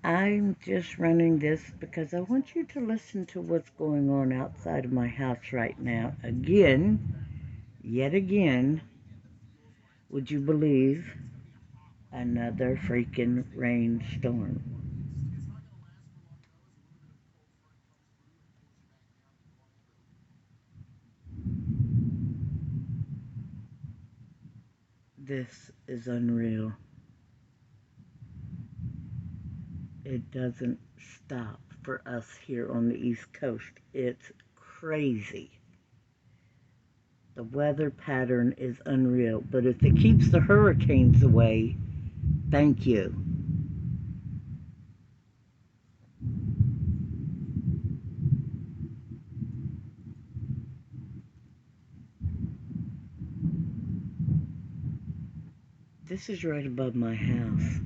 I'm just running this because I want you to listen to what's going on outside of my house right now. Again, yet again, would you believe another freaking rainstorm? This is unreal. It doesn't stop for us here on the East Coast. It's crazy. The weather pattern is unreal, but if it keeps the hurricanes away, thank you. This is right above my house,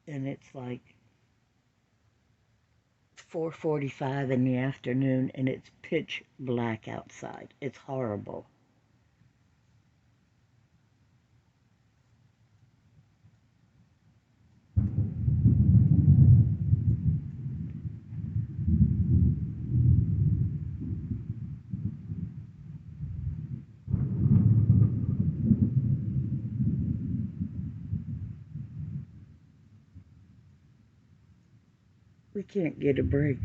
and it's like 4:45 in the afternoon, and it's pitch black outside. It's horrible. We can't get a break.